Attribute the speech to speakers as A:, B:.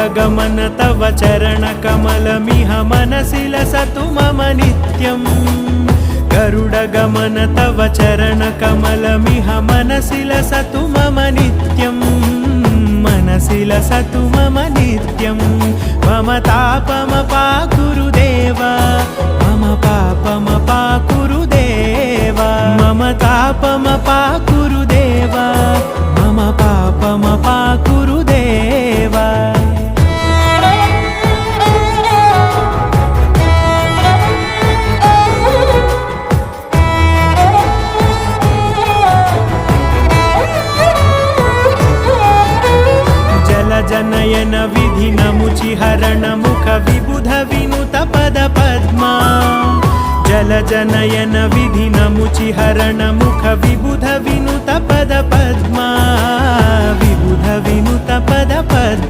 A: गरुडगमन तव चरणकमलमिह मनसि लसतु मम नित्यम् गरुडगमन तव चरणकमलमिह मनसि लसतु मम नित्यम् मनसि लसतु मम नित्यम् मम तापमपाकुरुदेव मम पापमपाकुरुदेव मम तापमपाकुरुदेव मम पापमपाकुरुदेव जनयन विधिनमुचिहरण मुख विबुध विनुत पद पद्मा जलजनयन विधिनमुचिहरण मुख विबुध विनुत पद पद्मा विबुध विनुत पद पद्मा।